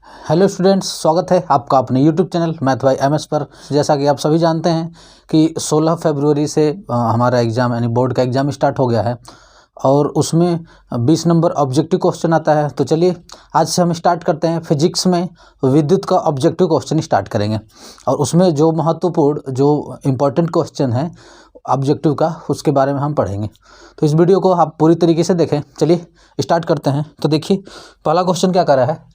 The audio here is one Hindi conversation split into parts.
हेलो स्टूडेंट्स, स्वागत है आपका अपने YouTube channel math bye MS पर। जैसा कि आप सभी जानते हैं कि 16 फरवरी से हमारा एग्ज़ाम यानी बोर्ड का एग्ज़ाम स्टार्ट हो गया है और उसमें 20 नंबर ऑब्जेक्टिव क्वेश्चन आता है। तो चलिए आज से हम स्टार्ट करते हैं। फिजिक्स में विद्युत का ऑब्जेक्टिव क्वेश्चन स्टार्ट करेंगे और उसमें जो महत्वपूर्ण जो इम्पोर्टेंट क्वेश्चन है ऑब्जेक्टिव का उसके बारे में हम पढ़ेंगे। तो इस वीडियो को आप पूरी तरीके से देखें। चलिए स्टार्ट करते हैं। तो देखिए पहला क्वेश्चन क्या कर रहा है।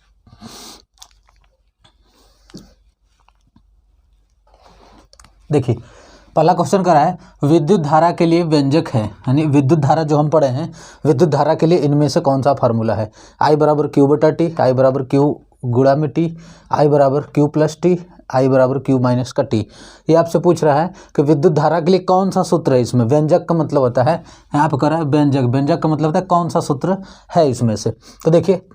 देखिए पहला क्वेश्चन कर रहा है विद्युत धारा के लिए व्यंजक है, यानी विद्युत धारा जो हम पढ़े हैं विद्युत धारा के लिए इनमें से कौन सा फार्मूला है। I बराबर क्यू बटा टी, आई बराबर क्यू गुणा में टी, आई बराबर क्यू प्लस टी, आई बराबर क्यू माइनस का टी। ये आपसे पूछ रहा है कि विद्युत धारा के लिए कौन सा सूत्र है। इसमें व्यंजक का मतलब होता है, यहाँ पर कर रहा है व्यंजक, व्यंजक का मतलब होता है कौन सा सूत्र है इसमें से। तो देखिए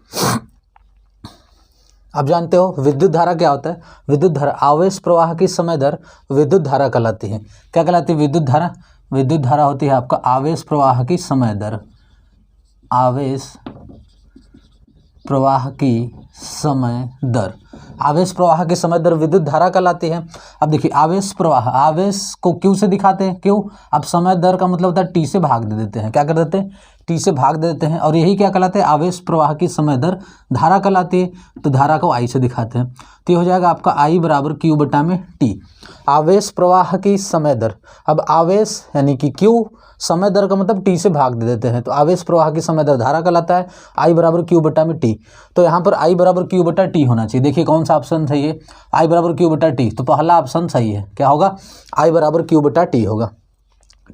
आप जानते हो विद्युत धारा क्या होता है। विद्युत धारा आवेश प्रवाह की समय दर विद्युत धारा कहलाती है। क्या कहलाती है विद्युत धारा? विद्युत धारा होती है आपका आवेश प्रवाह की समय दर, आवेश प्रवाह की समय दर, आवेश प्रवाह की समय दर विद्युत धारा कहलाती है। अब देखिए आवेश प्रवाह, आवेश को क्यू से दिखाते हैं। क्यों? अब समय दर का मतलब होता है टी से भाग दे देते हैं। क्या कर देते हैं? टी से भाग दे देते हैं और यही क्या कहलाते हैं आवेश प्रवाह की समय दर धारा कहलाती है। तो धारा को आई से दिखाते हैं। तो ये हो जाएगा आपका आई बराबर क्यू बटा में टी, आवेश प्रवाह की समय दर। अब आवेश यानी कि क्यू, समय दर का मतलब टी से भाग दे देते हैं। तो आवेश प्रवाह की समय दर धारा कहलाता है आई बराबर क्यू बटा में टी। तो यहाँ पर आई बराबर क्यू बटा टी होना चाहिए। देखिए कौन सा ऑप्शन सही है, आई बराबर क्यू बटा टी। तो पहला ऑप्शन सही है। क्या होगा? आई बराबर क्यू बटा टी होगा।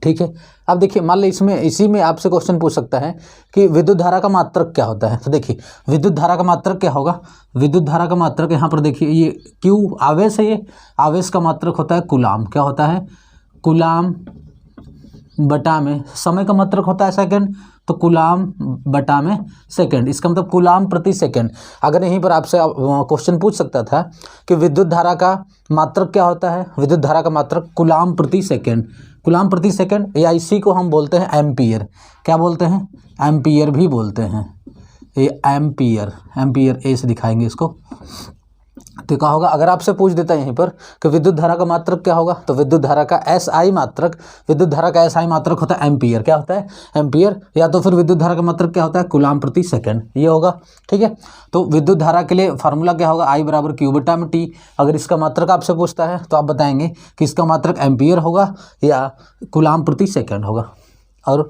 ठीक है। अब देखिए मान लो इसमें इसी में आपसे क्वेश्चन पूछ सकता है कि विद्युत धारा का मात्रक क्या होता है। तो देखिए विद्युत धारा का मात्रक क्या होगा। विद्युत धारा का मात्रक यहाँ पर देखिए ये क्यू आवेश है, ये आवेश का मात्रक होता है कूलाम। क्या होता है? कूलाम बटा में समय का मात्रक होता है सेकंड, तो कूलाम बटा में सेकंड, इसका मतलब कूलाम प्रति सेकंड। अगर यहीं पर आपसे क्वेश्चन पूछ सकता था कि विद्युत धारा का मात्रक क्या होता है, विद्युत धारा का मात्रक कूलाम प्रति सेकंड, कूलाम प्रति सेकंड, या इसी को हम बोलते हैं एम्पियर। क्या बोलते हैं? एम्पियर भी बोलते हैं। ये एम्पियर, एम्पियर ए से दिखाएंगे इसको। तो क्या होगा अगर आपसे पूछ देता है यहीं पर कि विद्युत धारा का मात्रक क्या होगा, तो विद्युत धारा का एसआई मात्रक, विद्युत धारा का एसआई मात्रक होता है एम्पियर। क्या होता है? एम्पियर। या तो फिर विद्युत धारा का मात्रक क्या होता है? कूलाम प्रति सेकंड, ये होगा। ठीक है। तो विद्युत धारा के लिए फार्मूला क्या होगा? आई बराबर क्यू बटा में टी। अगर इसका मात्रक आपसे पूछता है तो आप बताएंगे कि इसका मात्रक एम्पियर होगा या कूलाम प्रति सेकंड होगा। और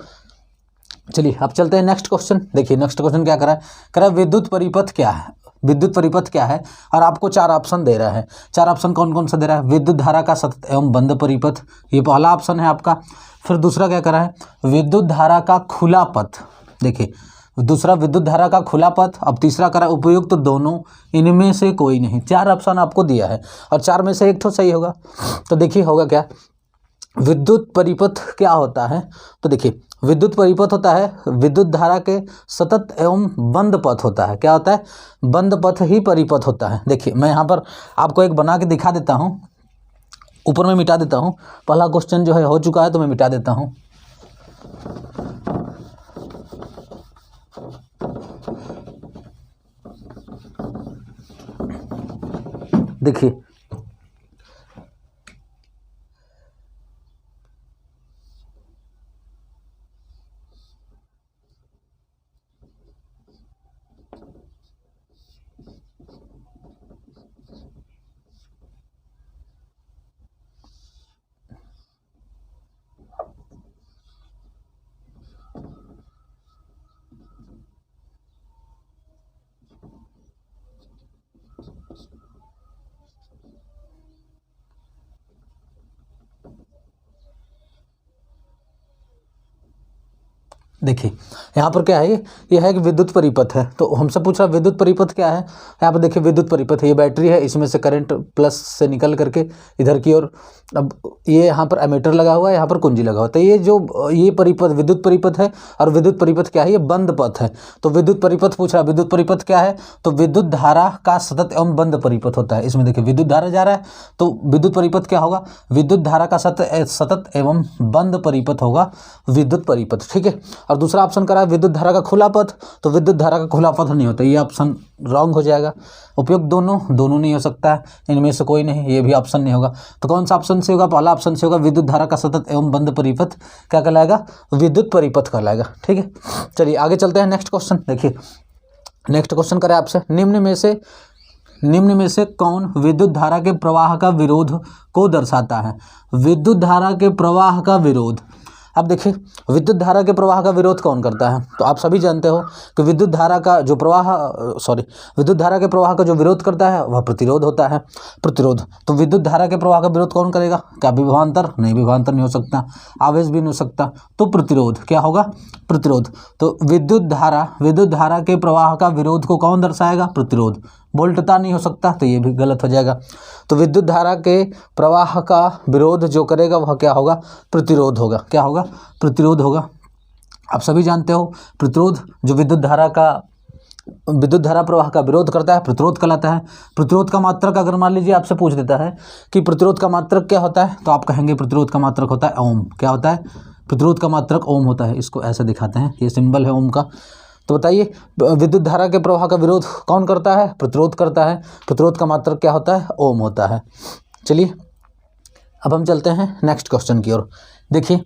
चलिए अब चलते हैं नेक्स्ट क्वेश्चन। देखिए नेक्स्ट क्वेश्चन क्या करा है, विद्युत परिपथ क्या है। विद्युत परिपथ क्या है और आपको चार ऑप्शन दे रहा है। चार ऑप्शन कौन कौन सा दे रहा है? विद्युत धारा का सतत एवं बंद परिपथ, ये पहला ऑप्शन है आपका। फिर दूसरा क्या करा है? विद्युत धारा का खुला पथ। देखिए दूसरा विद्युत धारा का खुला पथ। अब तीसरा करा उपयुक्त तो दोनों, इनमें से कोई नहीं। चार ऑप्शन आपको दिया है और चार में से एक तो सही होगा। तो देखिए होगा क्या, विद्युत परिपथ क्या होता है। तो देखिए विद्युत परिपथ होता है विद्युत धारा के सतत एवं बंद पथ होता है। क्या होता है? बंद पथ ही परिपथ होता है। देखिए मैं यहाँ पर आपको एक बना के दिखा देता हूँ, ऊपर में मिटा देता हूँ। पहला क्वेश्चन जो है हो चुका है तो मैं मिटा देता हूँ। देखिए देखिए यहाँ पर क्या है, ये है कि विद्युत परिपथ है। तो हमसे पूछ रहा विद्युत परिपथ क्या है। यहाँ पर देखिए विद्युत परिपथ है, ये बैटरी है, इसमें से करंट प्लस से निकल करके इधर की ओर, अब ये यहाँ पर एमीटर लगा हुआ है, यहाँ पर कुंजी लगा हुआ है। तो ये जो ये परिपथ विद्युत परिपथ है और विद्युत परिपथ क्या है, ये बंद पथ है। तो विद्युत परिपथ पूछ रहा है विद्युत परिपथ क्या है, तो विद्युत धारा का सतत एवं बंद परिपथ होता है। इसमें देखिए विद्युत धारा जा रहा है तो विद्युत परिपथ क्या होगा, विद्युत धारा का सतत एवं बंद परिपथ होगा विद्युत परिपथ। ठीक है। और दूसरा ऑप्शन करा है विद्युत धारा का खुला पथ, तो विद्युत धारा का खुला पथ नहीं होता, ये ऑप्शन रॉन्ग हो जाएगा। उपयुक्त दोनों नहीं हो सकता है, इनमें से कोई नहीं, ये भी ऑप्शन नहीं होगा। तो कौन सा ऑप्शन से होगा? पहला ऑप्शन से होगा, विद्युत धारा का सतत एवं बंद परिपथ क्या कहलाएगा? विद्युत परिपथ कहलाएगा। ठीक है, चलिए आगे चलते हैं। नेक्स्ट क्वेश्चन देखिए, नेक्स्ट क्वेश्चन करें आपसे, निम्न में से कौन विद्युत धारा के प्रवाह का विरोध को दर्शाता है? विद्युत धारा के प्रवाह का विरोध। अब देखिए, विद्युत धारा के प्रवाह का विरोध कौन करता है? तो आप सभी जानते हो कि विद्युत धारा का जो विद्युत धारा के प्रवाह का जो विरोध करता है वह प्रतिरोध होता है। प्रतिरोध। तो विद्युत धारा के प्रवाह का विरोध कौन करेगा? क्या विभवांतर? नहीं, विभवांतर नहीं हो सकता, आवेश भी नहीं हो सकता, तो प्रतिरोध। क्या होगा? प्रतिरोध। तो विद्युत धारा के प्रवाह का विरोध को कौन दर्शाएगा? प्रतिरोध। वोल्टता नहीं हो सकता, तो ये भी गलत हो जाएगा। तो विद्युत धारा के प्रवाह का विरोध जो करेगा वह क्या होगा? प्रतिरोध होगा। क्या होगा? प्रतिरोध होगा। आप सभी जानते हो प्रतिरोध जो विद्युत धारा प्रवाह का विरोध करता है प्रतिरोध कहलाता है। प्रतिरोध का मात्रक अगर मान लीजिए आपसे पूछ देता है कि प्रतिरोध का मात्रक क्या होता है, तो आप कहेंगे प्रतिरोध का मात्रक होता है ओम। क्या होता है? प्रतिरोध का मात्रक ओम होता है। इसको ऐसे दिखाते हैं, ये सिंबल है ओम का। तो बताइए, विद्युत धारा के प्रवाह का विरोध कौन करता है? प्रतिरोध करता है। प्रतिरोध का मात्रक क्या होता है? ओम होता है। चलिए अब हम चलते हैं नेक्स्ट क्वेश्चन की ओर। देखिए,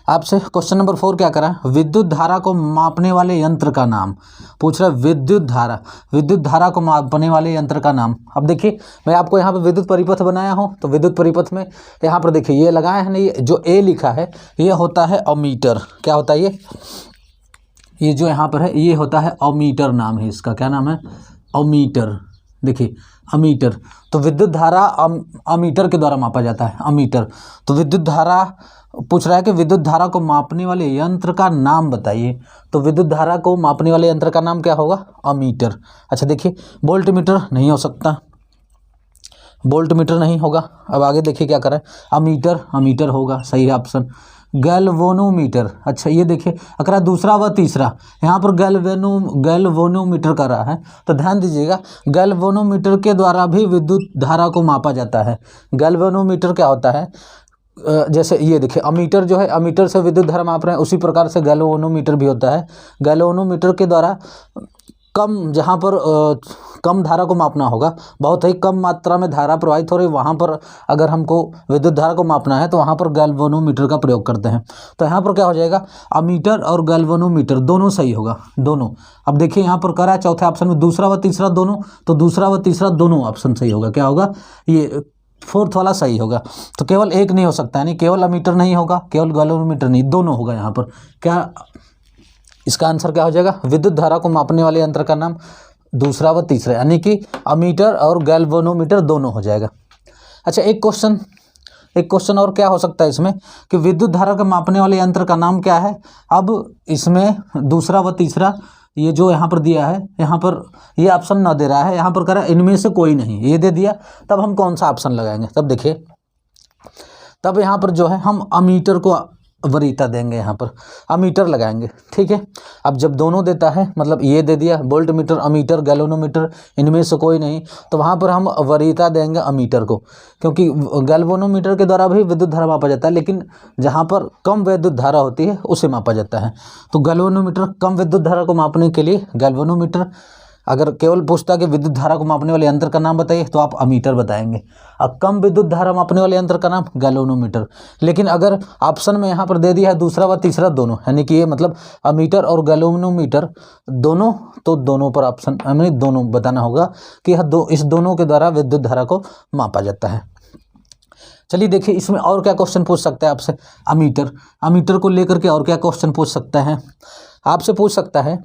आपसे क्वेश्चन नंबर 4 क्या करा? विद्युत धारा को मापने वाले यंत्र का नाम पूछ रहा है। विद्युत धारा को मापने वाले यंत्र का नाम। अब देखिए, मैं आपको यहाँ पे विद्युत परिपथ बनाया हूँ, तो विद्युत परिपथ में यहाँ पर देखिए ये लगाए हैं, नहीं जो ए लिखा है ये होता है अमीटर। क्या होता है ये जो यहाँ पर है ये होता है अमीटर, नाम है इसका। क्या नाम है? अमीटर। देखिए अमीटर। तो विद्युत धारा अमीटर के द्वारा मापा जाता है, अमीटर। तो विद्युत धारा पूछ रहा है कि विद्युत धारा को मापने वाले यंत्र का नाम बताइए। तो विद्युत धारा को मापने वाले यंत्र का नाम क्या होगा? अमीटर। अच्छा देखिए, वोल्टमीटर नहीं हो सकता, वोल्टमीटर नहीं होगा। अब आगे देखिए क्या करें, अमीटर होगा, सही है ऑप्शन। गैल्वेनोमीटर। अच्छा ये देखिए, अगर दूसरा व तीसरा यहाँ पर गैल्वेनोमीटर कर रहा है, तो ध्यान दीजिएगा गैल्वेनोमीटर के द्वारा भी विद्युत धारा को मापा जाता है। गैल्वेनोमीटर क्या होता है? जैसे ये देखिए, अमीटर जो है, अमीटर से विद्युत धारा माप रहे हैं, उसी प्रकार से गैल्वेनोमीटर भी होता है। गैल्वेनोमीटर के द्वारा जहाँ पर कम धारा को मापना होगा, बहुत ही कम मात्रा में धारा प्रवाहित हो रही, वहाँ पर अगर हमको विद्युत धारा को मापना है तो वहाँ पर गैल्वेनोमीटर का प्रयोग करते हैं। तो यहाँ पर क्या हो जाएगा? अमीटर और गैल्वेनोमीटर दोनों सही होगा, दोनों। अब देखिए यहाँ पर करा है चौथे ऑप्शन में दूसरा व तीसरा दोनों, तो दूसरा व तीसरा दोनों ऑप्शन सही होगा। क्या होगा? ये फोर्थ वाला सही होगा। तो केवल एक नहीं हो सकता, यानी केवल अमीटर नहीं होगा, केवल गैल्वेनोमीटर नहीं, दोनों होगा यहाँ पर। क्या इसका आंसर क्या हो जाएगा? विद्युत धारा को मापने वाले यंत्र का नाम दूसरा व तीसरा, यानी कि अमीटर और गैल्वेनोमीटर दोनों हो जाएगा। अच्छा एक क्वेश्चन और क्या हो सकता है इसमें कि विद्युत धारा को मापने वाले यंत्र का नाम क्या है? अब इसमें दूसरा व तीसरा ये जो यहाँ पर दिया है, यहाँ पर ये ऑप्शन ना दे रहा है, यहाँ पर कह रहा है इनमें से कोई नहीं, ये दे दिया, तब हम कौन सा ऑप्शन लगाएंगे? तब देखिए, तब यहाँ पर जो है हम अमीटर को वरीयता देंगे, यहाँ पर अमीटर लगाएंगे। ठीक है, अब जब दोनों देता है, मतलब ये दे दिया वोल्टमीटर, अमीटर, गैल्वेनोमीटर, इनमें से कोई नहीं, तो वहाँ पर हम वरीयता देंगे अमीटर को, क्योंकि गैल्वेनोमीटर के द्वारा भी विद्युत धारा मापा जाता है, लेकिन जहाँ पर कम विद्युत धारा होती है उसे मापा जाता है। तो गैल्वेनोमीटर, कम विद्युत धारा को मापने के लिए गैल्वेनोमीटर। अगर केवल पूछता कि विद्युत धारा को मापने वाले यंत्र का नाम बताइए, तो आप अमीटर बताएंगे। अब कम विद्युत धारा मापने वाले यंत्र का नाम गैल्वेनोमीटर। लेकिन अगर ऑप्शन में यहाँ पर दे दिया है दूसरा व तीसरा दोनों, यानी कि ये मतलब अमीटर और गैल्वेनोमीटर दोनों, तो दोनों पर ऑप्शन हमें दोनों बताना होगा कि इस दोनों के द्वारा विद्युत धारा को मापा जाता है। चलिए देखिए, इसमें और क्या क्वेश्चन पूछ सकता है आपसे? अमीटर को लेकर के और क्या क्वेश्चन पूछ सकता है? आपसे पूछ सकता है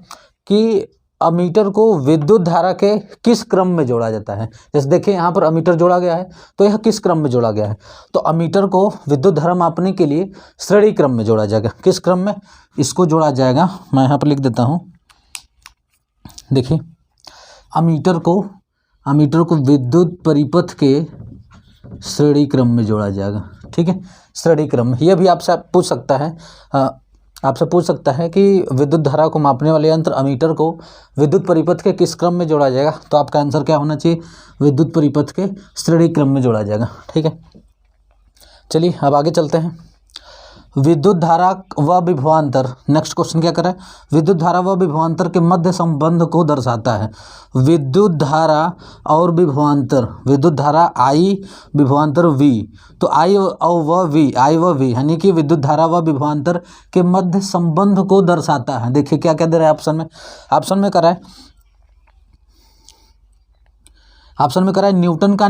कि अमीटर को विद्युत धारा के किस क्रम में जोड़ा जाता है। जैसे देखिए यहाँ पर अमीटर जोड़ा गया है, तो यह किस क्रम में जोड़ा गया है? तो अमीटर को विद्युत धारा मापने के लिए श्रेणी क्रम में जोड़ा जाएगा। किस क्रम में इसको जोड़ा जाएगा? मैं यहाँ पर लिख देता हूँ। देखिए, अमीटर को विद्युत परिपथ के श्रेणी क्रम में जोड़ा जाएगा। ठीक है, श्रेणी क्रम में। यह भी आपसे पूछ सकता है, आपसे पूछ सकता है कि विद्युत धारा को मापने वाले यंत्र अमीटर को विद्युत परिपथ के किस क्रम में जोड़ा जाएगा? तो आपका आंसर क्या होना चाहिए? विद्युत परिपथ के श्रेणी क्रम में जोड़ा जाएगा। ठीक है, चलिए अब आगे चलते हैं। विद्युत धारा व विभवांतर, नेक्स्ट क्वेश्चन क्या करें, विद्युत धारा व विभवांतर के मध्य संबंध को दर्शाता है। विद्युत धारा और विभवांतर, विद्युत धारा I विभवांतर V, तो I व V यानी कि विद्युत धारा व विभवांतर के मध्य संबंध को दर्शाता है। देखिए क्या क्या दे रहा है ऑप्शन में, ऑप्शन में करा है, ऑप्शन में करा है न्यूटन का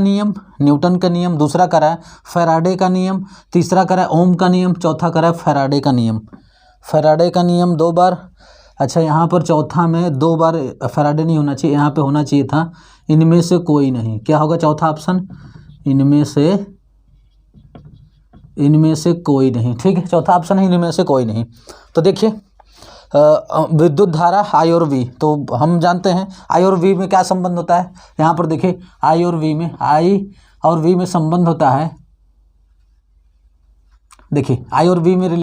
नियम, दूसरा करा है फैराडे का नियम, तीसरा करा है ओम का नियम, चौथा करा है फैराडे का नियम 2 बार। अच्छा यहाँ पर चौथा में 2 बार फैराडे नहीं होना चाहिए, यहाँ पे होना चाहिए था इनमें से कोई नहीं। क्या होगा चौथा ऑप्शन, इनमें से कोई नहीं। ठीक है, चौथा ऑप्शन है इनमें से कोई नहीं। तो देखिए विद्युत धारा I और V, तो हम जानते हैं I और V में क्या संबंध होता है। यहाँ पर देखिए I और V में संबंध होता है। देखिए I और V में रिलेशन